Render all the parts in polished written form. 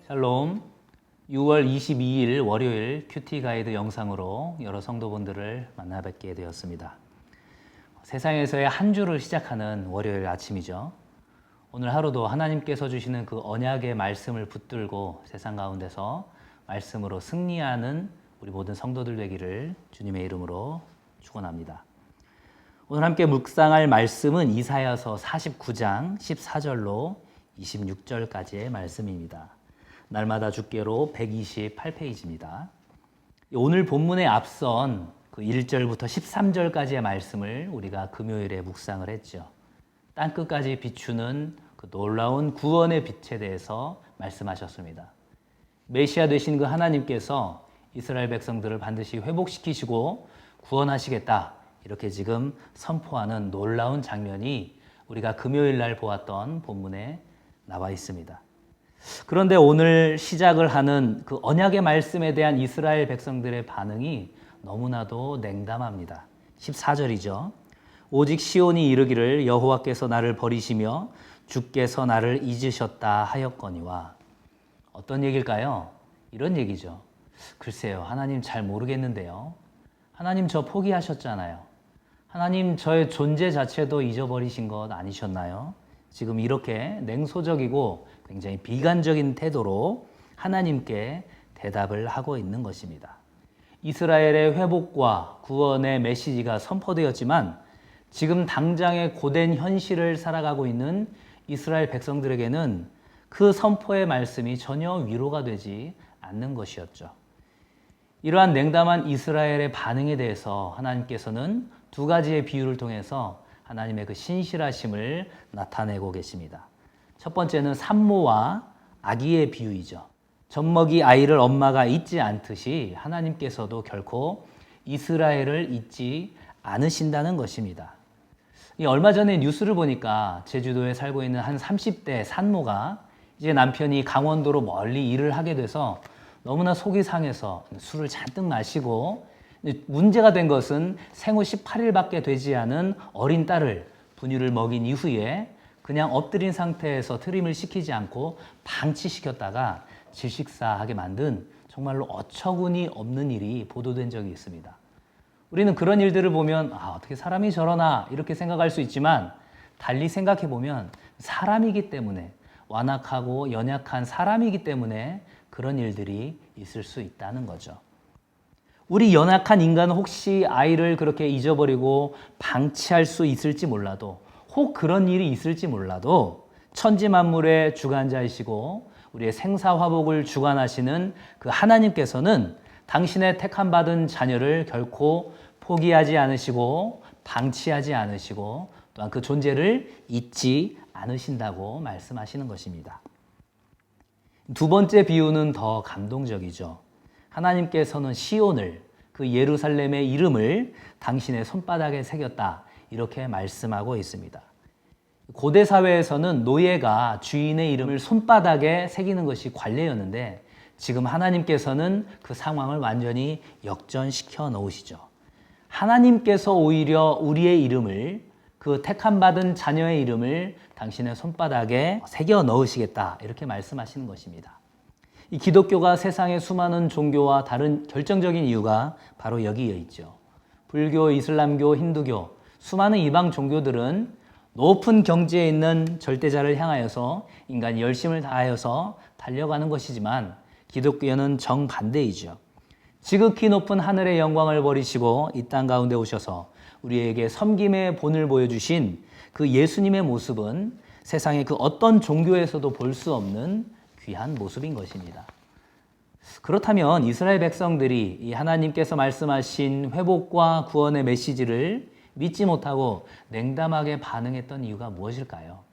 샬롬. 6월 22일 월요일 큐티 가이드 영상으로 여러 성도분들을 만나 뵙게 되었습니다. 세상에서의 한 주를 시작하는 월요일 아침이죠. 오늘 하루도 하나님께서 주시는 그 언약의 말씀을 붙들고 세상 가운데서 말씀으로 승리하는 우리 모든 성도들 되기를 주님의 이름으로 축원합니다. 오늘 함께 묵상할 말씀은 이사야서 49장 14절로 26절까지의 말씀입니다. 날마다 주께로 128페이지입니다. 오늘 본문에 앞선 그 1절부터 13절까지의 말씀을 우리가 금요일에 묵상을 했죠. 땅끝까지 비추는 그 놀라운 구원의 빛에 대해서 말씀하셨습니다. 메시아 되신 그 하나님께서 이스라엘 백성들을 반드시 회복시키시고 구원하시겠다, 이렇게 지금 선포하는 놀라운 장면이 우리가 금요일 날 보았던 본문에 나와 있습니다. 그런데 오늘 시작을 하는 그 언약의 말씀에 대한 이스라엘 백성들의 반응이 너무나도 냉담합니다. 14절이죠. 오직 시온이 이르기를 여호와께서 나를 버리시며 주께서 나를 잊으셨다 하였거니와. 어떤 얘기일까요? 이런 얘기죠. 글쎄요, 하나님 잘 모르겠는데요. 하나님 저 포기하셨잖아요. 하나님 저의 존재 자체도 잊어버리신 것 아니셨나요? 지금 이렇게 냉소적이고 굉장히 비관적인 태도로 하나님께 대답을 하고 있는 것입니다. 이스라엘의 회복과 구원의 메시지가 선포되었지만 지금 당장의 고된 현실을 살아가고 있는 이스라엘 백성들에게는 그 선포의 말씀이 전혀 위로가 되지 않는 것이었죠. 이러한 냉담한 이스라엘의 반응에 대해서 하나님께서는 두 가지의 비유를 통해서 하나님의 그 신실하심을 나타내고 계십니다. 첫 번째는 산모와 아기의 비유이죠. 젖먹이 아이를 엄마가 잊지 않듯이 하나님께서도 결코 이스라엘을 잊지 않으신다는 것입니다. 얼마 전에 뉴스를 보니까 제주도에 살고 있는 한 30대 산모가 이제 남편이 강원도로 멀리 일을 하게 돼서 너무나 속이 상해서 술을 잔뜩 마시고, 문제가 된 것은 생후 18일밖에 되지 않은 어린 딸을 분유를 먹인 이후에 그냥 엎드린 상태에서 트림을 시키지 않고 방치시켰다가 질식사하게 만든 정말로 어처구니 없는 일이 보도된 적이 있습니다. 우리는 그런 일들을 보면 어떻게 사람이 저러나 이렇게 생각할 수 있지만, 달리 생각해 보면 사람이기 때문에, 완악하고 연약한 사람이기 때문에 그런 일들이 있을 수 있다는 거죠. 우리 연약한 인간은 혹시 아이를 그렇게 잊어버리고 방치할 수 있을지 몰라도, 혹 그런 일이 있을지 몰라도 천지 만물의 주관자이시고 우리의 생사화복을 주관하시는 그 하나님께서는 당신의 택함 받은 자녀를 결코 포기하지 않으시고 방치하지 않으시고 또한 그 존재를 잊지 않으신다고 말씀하시는 것입니다. 두 번째 비유는 더 감동적이죠. 하나님께서는 시온을, 그 예루살렘의 이름을 당신의 손바닥에 새겼다, 이렇게 말씀하고 있습니다. 고대 사회에서는 노예가 주인의 이름을 손바닥에 새기는 것이 관례였는데, 지금 하나님께서는 그 상황을 완전히 역전시켜 놓으시죠. 하나님께서 오히려 우리의 이름을, 그 택함받은 자녀의 이름을 당신의 손바닥에 새겨 넣으시겠다, 이렇게 말씀하시는 것입니다. 이 기독교가 세상의 수많은 종교와 다른 결정적인 이유가 바로 여기에 있죠. 불교, 이슬람교, 힌두교, 수많은 이방 종교들은 높은 경지에 있는 절대자를 향하여서 인간이 열심을 다하여서 달려가는 것이지만, 기독교는 정반대이죠. 지극히 높은 하늘의 영광을 버리시고 이 땅 가운데 오셔서 우리에게 섬김의 본을 보여주신 그 예수님의 모습은 세상의 그 어떤 종교에서도 볼 수 없는 귀한 모습인 것입니다. 그렇다면 이스라엘 백성들이 이 하나님께서 말씀하신 회복과 구원의 메시지를 믿지 못하고 냉담하게 반응했던 이유가 무엇일까요?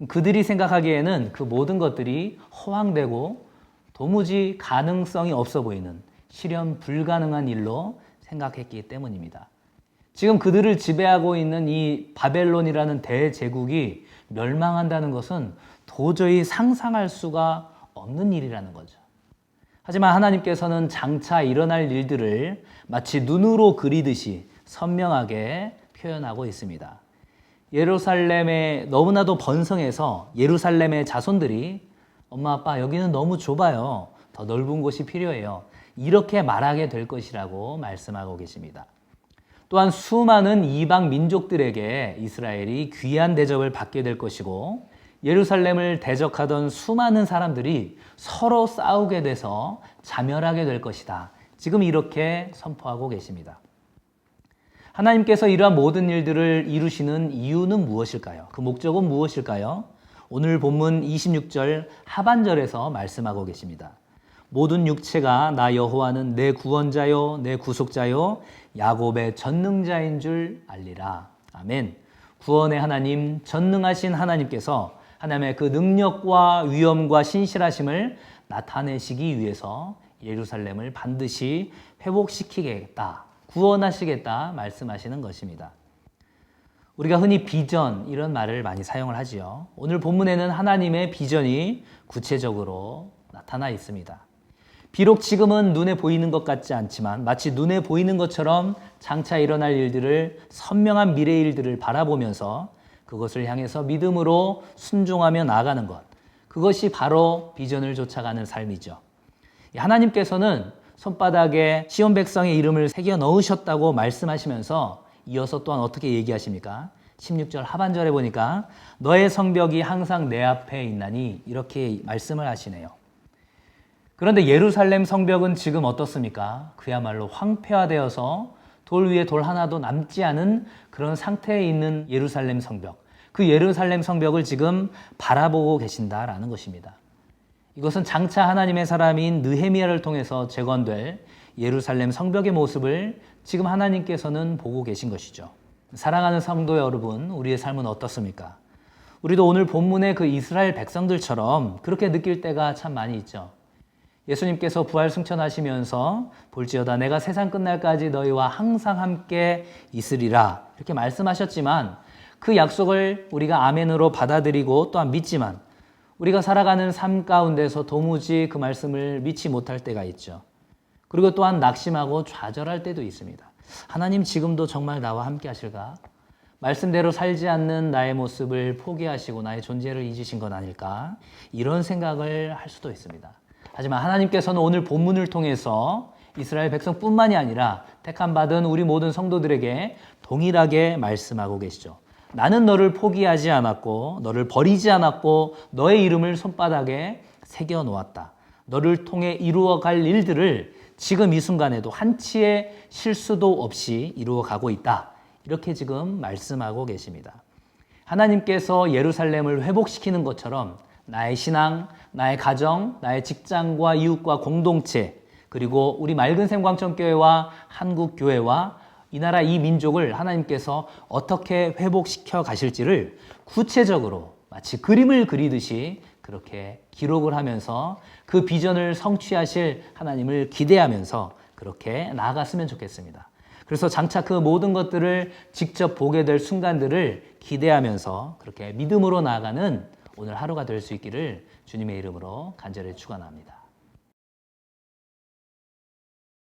그들이 생각하기에는 그 모든 것들이 허황되고 도무지 가능성이 없어 보이는 실현 불가능한 일로 생각했기 때문입니다. 지금 그들을 지배하고 있는 이 바벨론이라는 대제국이 멸망한다는 것은 도저히 상상할 수가 없는 일이라는 거죠. 하지만 하나님께서는 장차 일어날 일들을 마치 눈으로 그리듯이 선명하게 표현하고 있습니다. 예루살렘에 너무나도 번성해서 예루살렘의 자손들이 엄마, 아빠, 여기는 너무 좁아요. 더 넓은 곳이 필요해요. 이렇게 말하게 될 것이라고 말씀하고 계십니다. 또한 수많은 이방 민족들에게 이스라엘이 귀한 대접을 받게 될 것이고 예루살렘을 대적하던 수많은 사람들이 서로 싸우게 돼서 자멸하게 될 것이다. 지금 이렇게 선포하고 계십니다. 하나님께서 이러한 모든 일들을 이루시는 이유는 무엇일까요? 그 목적은 무엇일까요? 오늘 본문 26절 하반절에서 말씀하고 계십니다. 모든 육체가 나 여호와는 내 구원자요 내 구속자요 야곱의 전능자인 줄 알리라. 아멘. 구원의 하나님, 전능하신 하나님께서 하나님의 그 능력과 위엄과 신실하심을 나타내시기 위해서 예루살렘을 반드시 회복시키겠다, 구원하시겠다 말씀하시는 것입니다. 우리가 흔히 비전 이런 말을 많이 사용을 하지요. 오늘 본문에는 하나님의 비전이 구체적으로 나타나 있습니다. 비록 지금은 눈에 보이는 것 같지 않지만 마치 눈에 보이는 것처럼 장차 일어날 일들을, 선명한 미래의 일들을 바라보면서 그것을 향해서 믿음으로 순종하며 나아가는 것, 그것이 바로 비전을 쫓아가는 삶이죠. 하나님께서는 손바닥에 시온 백성의 이름을 새겨 넣으셨다고 말씀하시면서 이어서 또한 어떻게 얘기하십니까? 16절 하반절에 보니까 너의 성벽이 항상 내 앞에 있나니 이렇게 말씀을 하시네요. 그런데 예루살렘 성벽은 지금 어떻습니까? 그야말로 황폐화되어서 돌 위에 돌 하나도 남지 않은 그런 상태에 있는 예루살렘 성벽. 그 예루살렘 성벽을 지금 바라보고 계신다라는 것입니다. 이것은 장차 하나님의 사람인 느헤미야를 통해서 재건될 예루살렘 성벽의 모습을 지금 하나님께서는 보고 계신 것이죠. 사랑하는 성도 여러분, 우리의 삶은 어떻습니까? 우리도 오늘 본문의 그 이스라엘 백성들처럼 그렇게 느낄 때가 참 많이 있죠. 예수님께서 부활 승천하시면서 볼지어다 내가 세상 끝날까지 너희와 항상 함께 있으리라 이렇게 말씀하셨지만 그 약속을 우리가 아멘으로 받아들이고 또한 믿지만 우리가 살아가는 삶 가운데서 도무지 그 말씀을 믿지 못할 때가 있죠. 그리고 또한 낙심하고 좌절할 때도 있습니다. 하나님 지금도 정말 나와 함께 하실까? 말씀대로 살지 않는 나의 모습을 포기하시고 나의 존재를 잊으신 건 아닐까? 이런 생각을 할 수도 있습니다. 하지만 하나님께서는 오늘 본문을 통해서 이스라엘 백성뿐만이 아니라 택함받은 우리 모든 성도들에게 동일하게 말씀하고 계시죠. 나는 너를 포기하지 않았고 너를 버리지 않았고 너의 이름을 손바닥에 새겨 놓았다. 너를 통해 이루어갈 일들을 지금 이 순간에도 한치의 실수도 없이 이루어가고 있다. 이렇게 지금 말씀하고 계십니다. 하나님께서 예루살렘을 회복시키는 것처럼 나의 신앙, 나의 가정, 나의 직장과 이웃과 공동체, 그리고 우리 맑은샘 광천교회와 한국교회와 이 나라 이 민족을 하나님께서 어떻게 회복시켜 가실지를 구체적으로 마치 그림을 그리듯이 그렇게 기록을 하면서 그 비전을 성취하실 하나님을 기대하면서 그렇게 나아갔으면 좋겠습니다. 그래서 장차 그 모든 것들을 직접 보게 될 순간들을 기대하면서 그렇게 믿음으로 나아가는 오늘 하루가 될 수 있기를 주님의 이름으로 간절히 축원합니다.